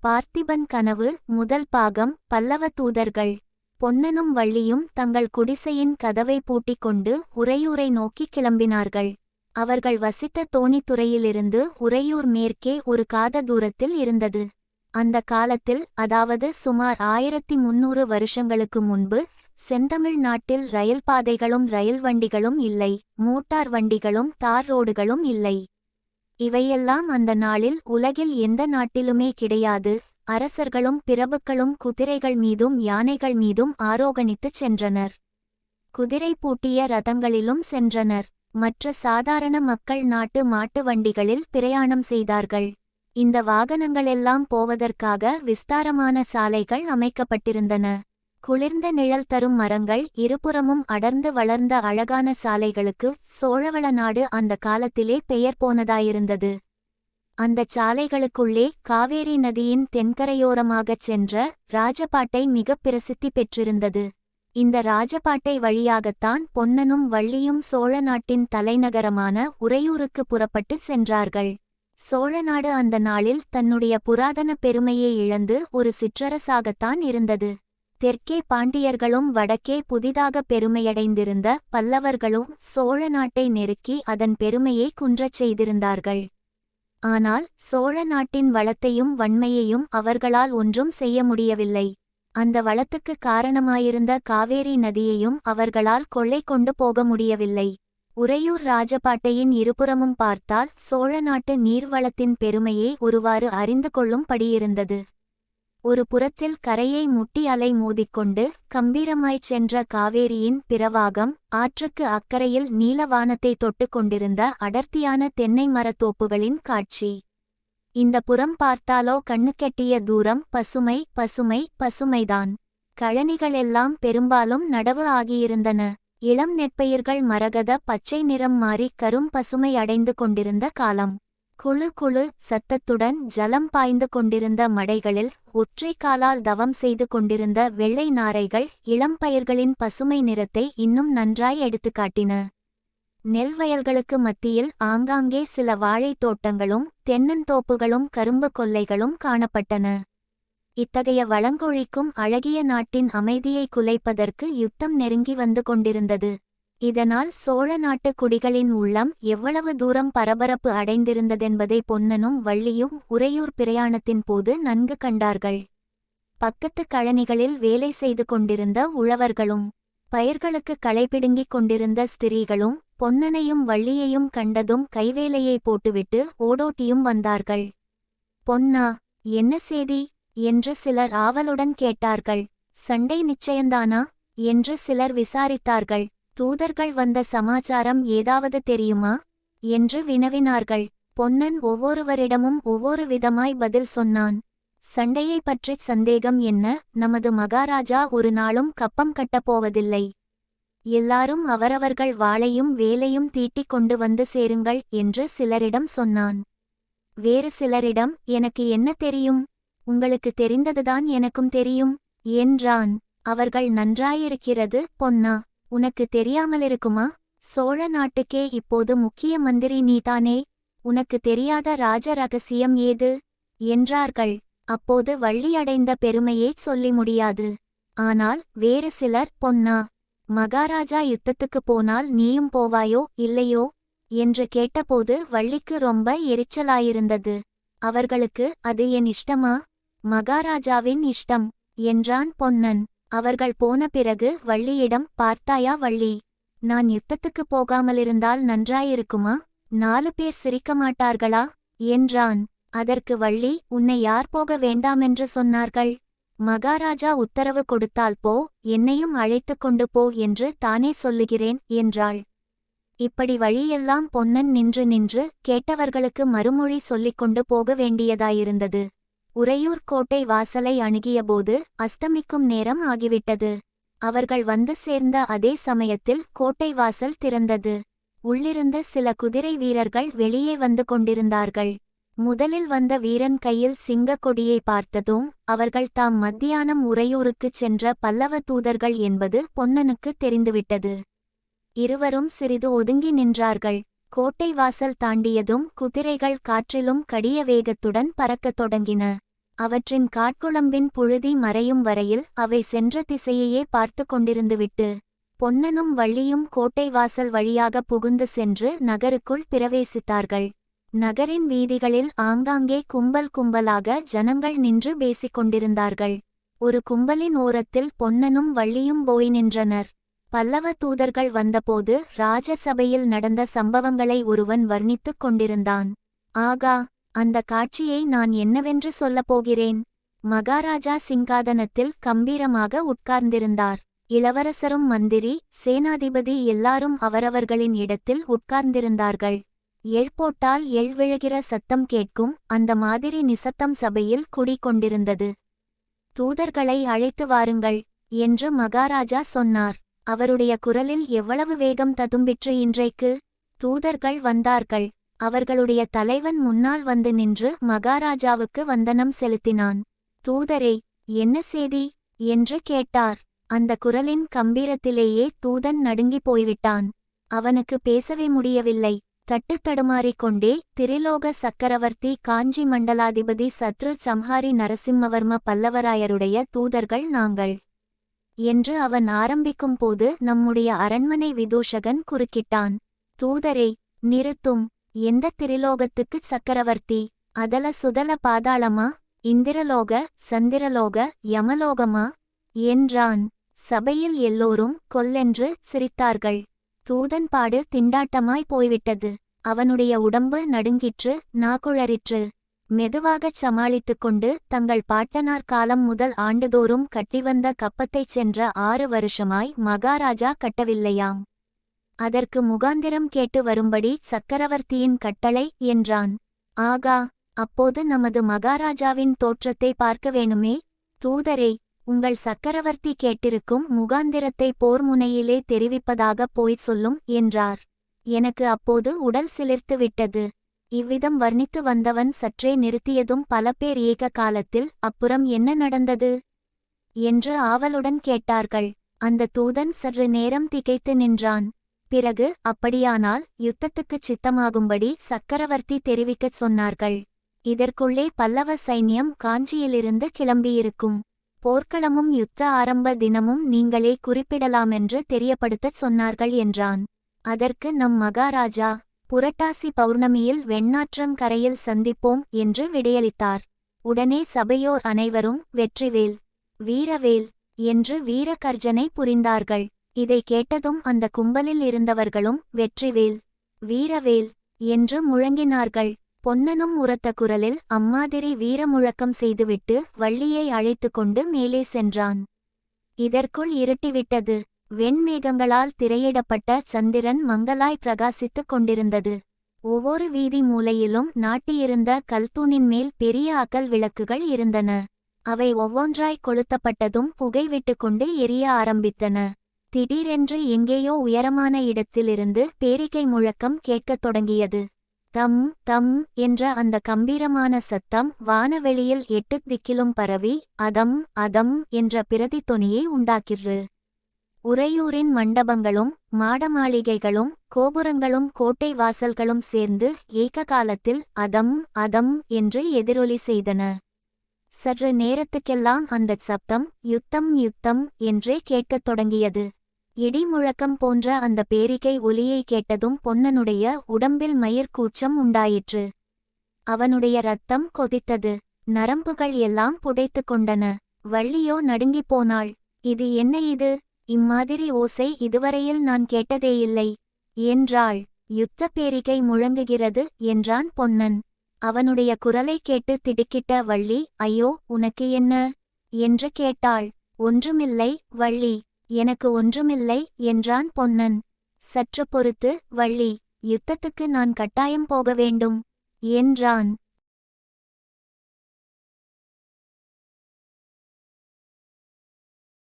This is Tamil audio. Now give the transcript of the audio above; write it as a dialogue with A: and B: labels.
A: பார்த்திபன் கனவு முதல் பாகம். பல்லவ தூதர்கள். பொன்னனும் வள்ளியும் தங்கள் குடிசையின் கதவை பூட்டிக் கொண்டு உறையூரை நோக்கி கிளம்பினார்கள். அவர்கள் வசித்த தோணித்துறையிலிருந்து உறையூர் மேற்கே ஒரு காத தூரத்தில் இருந்தது. அந்த காலத்தில், அதாவது சுமார் 1300 வருஷங்களுக்கு முன்பு, செந்தமிழ் நாட்டில் ரயில் பாதைகளும் ரயில் வண்டிகளும் இல்லை, மோட்டார் வண்டிகளும் தார் ரோடுகளும் இல்லை. இவையெல்லாம் அந்த நாளில் உலகில் எந்த நாட்டிலுமே கிடையாது. அரசர்களும் பிரபுக்களும் குதிரைகள் மீதும் யானைகள் மீதும் ஆரோகணித்துச் சென்றனர். குதிரை பூட்டிய ரதங்களிலும் சென்றனர். மற்ற சாதாரண மக்கள் நாட்டு மாட்டு வண்டிகளில் பிரயாணம் செய்தார்கள். இந்த வாகனங்களெல்லாம் போவதற்காக விஸ்தாரமான சாலைகள் அமைக்கப்பட்டிருந்தன. குளிர்ந்த நிழல் தரும் மரங்கள் இருபுறமும் அடர்ந்து வளர்ந்த அழகான சாலைகளுக்கு சோழவள நாடு அந்த காலத்திலே பெயர் போனதாயிருந்தது. அந்தச் சாலைகளுக்குள்ளே காவேரி நதியின் தென்கரையோரமாகச் சென்ற ராஜபாட்டை மிகப் பிரசித்தி பெற்றிருந்தது. இந்த ராஜபாட்டை வழியாகத்தான் பொன்னனும் வள்ளியும் சோழ நாட்டின் தலைநகரமான உறையூருக்கு புறப்பட்டு சென்றார்கள். சோழநாடு அந்த நாளில் தன்னுடைய புராதன பெருமையை இழந்து ஒரு சிற்றரசாகத்தான் இருந்தது. தெற்கே பாண்டியர்களும் வடக்கே புதிதாக பெருமையடைந்திருந்த பல்லவர்களும் சோழ நாட்டை நெருக்கி அதன் பெருமையை குன்றச் செய்திருந்தார்கள். ஆனால் சோழ நாட்டின் வளத்தையும் வன்மையையும் அவர்களால் ஒன்றும் செய்ய முடியவில்லை. அந்த வளத்துக்கு காரணமாயிருந்த காவேரி நதியையும் அவர்களால் கொள்ளை கொண்டு போக முடியவில்லை. உறையூர் ராஜபாட்டையின் இருபுறமும் பார்த்தால் சோழ நாட்டு நீர்வளத்தின் பெருமையை ஒருவாறு அறிந்து கொள்ளும்படியிருந்தது. ஒரு புறத்தில் கரையை முட்டி அலை மோதிக்கொண்டு கம்பீரமாய்ச் சென்ற காவேரியின் பிரவாகம், ஆற்றுக்கு அக்கரையில் நீலவானத்தை தொட்டு கொண்டிருந்த அடர்த்தியான தென்னை மரத்தோப்புகளின் காட்சி. இந்த புறம் பார்த்தாலோ கண்ணுக்கெட்டிய தூரம் பசுமை பசுமை பசுமைதான். கழனிகளெல்லாம் பெரும்பாலும் நடவு ஆகியிருந்தன. இளம் நெற்பயிர்கள் மரகத பச்சை நிறம் மாறி கரும் பசுமை அடைந்து கொண்டிருந்த காலம். குழு குழு சத்தத்துடன் ஜலம் பாய்ந்து கொண்டிருந்த மடைகளில் ஒற்றை காலால் தவம் செய்து கொண்டிருந்த வெள்ளை நாரைகள் இளம்பயிர்களின் பசுமை நிறத்தை இன்னும் நன்றாய் எடுத்துக்காட்டின. நெல் வயல்களுக்கு மத்தியில் ஆங்காங்கே சில வாழைத் தோட்டங்களும் தென்னந்தோப்புகளும் கரும்பு கொல்லைகளும் காணப்பட்டன. இத்தகைய வளங்கொழிக்கும் அழகிய நாட்டின் அமைதியை குலைப்பதற்கு யுத்தம் நெருங்கி வந்து கொண்டிருந்தது. இதனால் சோழ நாட்டு குடிகளின் உள்ளம் எவ்வளவு தூரம் பரபரப்பு அடைந்திருந்ததென்பதை பொன்னனும் வள்ளியும் உறையூர் பிரயாணத்தின் போது நன்கு கண்டார்கள். பக்கத்து கழனிகளில் வேலை செய்து கொண்டிருந்த உழவர்களும், பயிர்களுக்கு களை பிடுங்கிக் கொண்டிருந்த ஸ்திரீகளும் பொன்னனையும் வள்ளியையும் கண்டதும் கைவேலையை போட்டுவிட்டு ஓடோட்டியும் வந்தார்கள். பொன்னா, என்ன சேதி என்று சிலர் ஆவலுடன் கேட்டார்கள். சண்டை நிச்சயந்தானா என்று சிலர் விசாரித்தார்கள். தூதர்கள் வந்த சமாச்சாரம் ஏதாவது தெரியுமா என்று வினவினார்கள். பொன்னன் ஒவ்வொருவரிடமும் ஒவ்வொரு விதமாய் பதில் சொன்னான். சண்டையை பற்றிச் சந்தேகம் என்ன? நமது மகாராஜா ஒரு நாளும் கப்பம் கட்டப்போவதில்லை. எல்லாரும் அவரவர்கள் வாளையும் வேலையும் தீட்டிக் கொண்டு வந்து சேருங்கள் என்று சிலரிடம் சொன்னான். வேறு சிலரிடம், எனக்கு என்ன தெரியும்? உங்களுக்கு தெரிந்ததுதான் எனக்கும் தெரியும் என்றான். அவர்கள், நன்றாயிருக்கிறது பொன்னா, உனக்கு தெரியாமலிருக்குமா? சோழ நாட்டுக்கே இப்போது முக்கிய மந்திரி நீதானே, உனக்கு தெரியாத ராஜ ரகசியம் ஏது என்றார்கள். அப்போது வள்ளி அடைந்த பெருமையைச் சொல்லி முடியாது. ஆனால் வேறு சிலர், பொன்னா, மகாராஜா யுத்தத்துக்கு போனால் நீயும் போவாயோ இல்லையோ என்று கேட்டபோது வள்ளிக்கு ரொம்ப எரிச்சலாயிருந்தது. அவர்களுக்கு, அது என் இஷ்டமா? மகாராஜாவின் இஷ்டம் என்றான் பொன்னன். அவர்கள் போன பிறகு வள்ளியிடம், பார்த்தாயா வள்ளி, நான் யுத்தத்துக்கு போகாமலிருந்தால் நன்றாயிருக்குமா? 4 பேர் சிரிக்க மாட்டார்களா என்றான். அதற்கு வள்ளி, உன்னை யார் போக வேண்டாமென்று சொன்னார்கள்? மகாராஜா உத்தரவு கொடுத்தால் போ, என்னையும் அழைத்து கொண்டு போ என்று தானே சொல்லுகிறேன் என்றாள். இப்படி வழியெல்லாம் பொன்னன் நின்று நின்று கேட்டவர்களுக்கு மறுமொழி சொல்லிக் கொண்டு போக வேண்டியதாயிருந்தது. உறையூர் கோட்டை வாசலை அணுகியபோது அஸ்தமிக்கும் நேரம் ஆகிவிட்டது. அவர்கள் வந்து சேர்ந்த அதே சமயத்தில் கோட்டை வாசல் திறந்தது. உள்ளிருந்த சில குதிரை வீரர்கள் வெளியே வந்து கொண்டிருந்தார்கள். முதலில் வந்த வீரன் கையில் சிங்கக் கொடியை பார்த்ததும் அவர்கள் தாம் மத்தியானம் உறையூருக்குச் சென்ற பல்லவ தூதர்கள் என்பது பொன்னனுக்கு தெரிந்துவிட்டது. இருவரும் சிறிது ஒதுங்கி நின்றார்கள். கோட்டை வாசல் தாண்டியதும் குதிரைகள் காற்றிலும் கடிய வேகத்துடன் பறக்கத் தொடங்கின. அவற்றின் காட்குழம்பின் புழுதி மறையும் வரையில் அவை சென்ற திசையையே பார்த்து கொண்டிருந்துவிட்டு பொன்னனும் வள்ளியும் கோட்டை வாசல் வழியாக புகுந்து சென்று நகருக்குள் பிரவேசித்தார்கள். நகரின் வீதிகளில் ஆங்காங்கே கும்பல் கும்பலாக ஜனங்கள் நின்று பேசிக் கொண்டிருந்தார்கள். ஒரு கும்பலின் ஓரத்தில் பொன்னனும் வள்ளியும் போய் நின்றனர். பல்லவ தூதர்கள் வந்தபோது ராஜசபையில் நடந்த சம்பவங்களை ஒருவன் வர்ணித்துக் கொண்டிருந்தான். ஆகா, அந்த காட்சியை நான் என்னவென்று சொல்லப்போகிறேன். மகாராஜா சிங்காதனத்தில் கம்பீரமாக உட்கார்ந்திருந்தார். இளவரசரும் மந்திரி சேனாதிபதி எல்லாரும் அவரவர்களின் இடத்தில் உட்கார்ந்திருந்தார்கள். எள் போட்டால் எள் விழுகிற சத்தம் கேட்கும் அந்த மாதிரி நிசத்தம் சபையில் குடிகொண்டிருந்தது. தூதர்களை அழைத்து வாருங்கள் என்று மகாராஜா சொன்னார். அவருடைய குரலில் எவ்வளவு வேகம் ததும்பிற்று இன்றைக்கு! தூதர்கள் வந்தார்கள். அவர்களுடைய தலைவன் முன்னால் வந்து நின்று மகாராஜாவுக்கு வந்தனம் செலுத்தினான். தூதரே, என்ன செய்தி என்று கேட்டார். அந்த குரலின் கம்பீரத்திலேயே தூதன் நடுங்கி போய்விட்டான். அவனுக்கு பேசவே முடியவில்லை. தட்டுத்தடுமாறிக் கொண்டே, திரிலோக சக்கரவர்த்தி காஞ்சி மண்டலாதிபதி சத்ரு சம்ஹாரி நரசிம்மவர்ம பல்லவராயருடைய தூதர்கள் நாங்கள் என்று அவன் ஆரம்பிக்கும் போது நம்முடைய அரண்மனை விதூஷகன் குறுக்கிட்டான். தூதரே, நிறுத்தும். எந்த திரிலோகத்துக்கு சக்கரவர்த்தி? அதல சுதல பாதாளமா? இந்திரலோக, சந்திரலோக, யமலோகமா என்றான். சபையில் எல்லோரும் கொல்லென்று சிரித்தார்கள். தூதன் பாடு திண்டாட்டமாய் போய்விட்டது. அவனுடைய உடம்பு நடுங்கிற்று, நாக்குழறிற்று. மெதுவாகச் சமாளித்துக் கொண்டு தங்கள் பாட்டனார் காலம் முதல் ஆண்டுதோறும் கட்டிவந்த கப்பத்தைச் சென்ற 6 வருஷமாய் மகாராஜா கட்டவில்லையாம். அதற்கு முகாந்திரம் கேட்டு வரும்படி சக்கரவர்த்தியின் கட்டளை என்றான். ஆகா, அப்போது நமது மகாராஜாவின் தோற்றத்தை பார்க்க வேணுமே. தூதரே, உங்கள் சக்கரவர்த்தி கேட்டிருக்கும் முகாந்திரத்தை போர் முனையிலே தெரிவிப்பதாக போய்ச் சொல்லும் என்றார். எனக்கு அப்போது உடல் சிலிர்த்து விட்டது. இவ்விதம் வர்ணித்து வந்தவன் சற்றே நிறுத்தியதும் பல பேர் ஏக காலத்தில் அப்புறம் என்ன நடந்தது என்று ஆவலுடன் கேட்டார்கள். அந்த தூதன் சற்று நேரம் திகைத்து நின்றான். பிறகு, அப்படியானால் யுத்தத்துக்குச் சித்தமாகும்படி சக்கரவர்த்தி தெரிவிக்கச் சொன்னார்கள். இதற்குள்ளே பல்லவ சைன்யம் காஞ்சியிலிருந்து கிளம்பியிருக்கும். போர்க்களமும் யுத்த ஆரம்ப தினமும் நீங்களே குறிப்பிடலாமென்று தெரியப்படுத்தச் சொன்னார்கள் என்றான். அதற்கு நம் மகாராஜா, புரட்டாசி பௌர்ணமியில் வெண்ணாற்றங்கரையில் சந்திப்போம் என்று விடையளித்தார். உடனே சபையோர் அனைவரும் வெற்றிவேல், வீரவேல் என்று வீரகர்ஜனை புரிந்தார்கள். இதை கேட்டதும் அந்த கும்பலில் இருந்தவர்களும் வெற்றிவேல், வீரவேல் என்று முழங்கினார்கள். பொன்னனும் உரத்த குரலில் அம்மாதிரி வீரமுழக்கம் செய்துவிட்டு வள்ளியை அழைத்து கொண்டு மேலே சென்றான். இதற்குள் இருட்டிவிட்டது. வெண்மேகங்களால் திரையிடப்பட்ட சந்திரன் மங்கலாய் பிரகாசித்துக் கொண்டிருந்தது. ஒவ்வொரு வீதி மூலையிலும் நாட்டியிருந்த கல்தூணின் மேல் பெரிய அகல் விளக்குகள் இருந்தன. அவை ஒவ்வொன்றாய் கொளுத்தப்பட்டதும் புகை விட்டுக்கொண்டு எரிய ஆரம்பித்தன. திடீரென்று எங்கேயோ உயரமான இடத்திலிருந்து பேரிகை முழக்கம் கேட்கத் தொடங்கியது. தம் தம் என்ற அந்த கம்பீரமான சத்தம் வானவெளியில் 8 திக்கிலும் பரவி அதம் அதம் என்ற பிரதித்தொனியை உண்டாக்கிற்று. உறையூரின் மண்டபங்களும் மாடமாளிகைகளும் கோபுரங்களும் கோட்டை வாசல்களும் சேர்ந்து ஏக காலத்தில் அதம் அதம் என்று எதிரொலி செய்தன. சற்று நேரத்துக்கெல்லாம் அந்தச் சப்தம் யுத்தம் யுத்தம் என்றே கேட்கத் தொடங்கியது. இடி முழக்கம் போன்ற அந்த பேரிகை ஒலியை கேட்டதும் பொன்னனுடைய உடம்பில் மயிர்கூச்சம் உண்டாயிற்று. அவனுடைய இரத்தம் கொதித்தது. நரம்புகள் எல்லாம் புடைத்து கொண்டன. வள்ளியோ நடுங்கிப் போனாள். இது என்ன இது? இம்மாதிரி ஓசை இதுவரையில் நான் கேட்டதேயில்லை என்றாள். யுத்த பேரிகை முழங்குகிறது என்றான் பொன்னன். அவனுடைய குரலை கேட்டு திடுக்கிட்ட வள்ளி, ஐயோ, உனக்கு என்ன என்று கேட்டாள். ஒன்றுமில்லை வள்ளி, எனக்கு ஒன்றுமில்லை என்றான் பொன்னன். சற்று பொறுத்து, வள்ளி, யுத்தத்துக்கு நான் கட்டாயம் போக வேண்டும் என்றான்.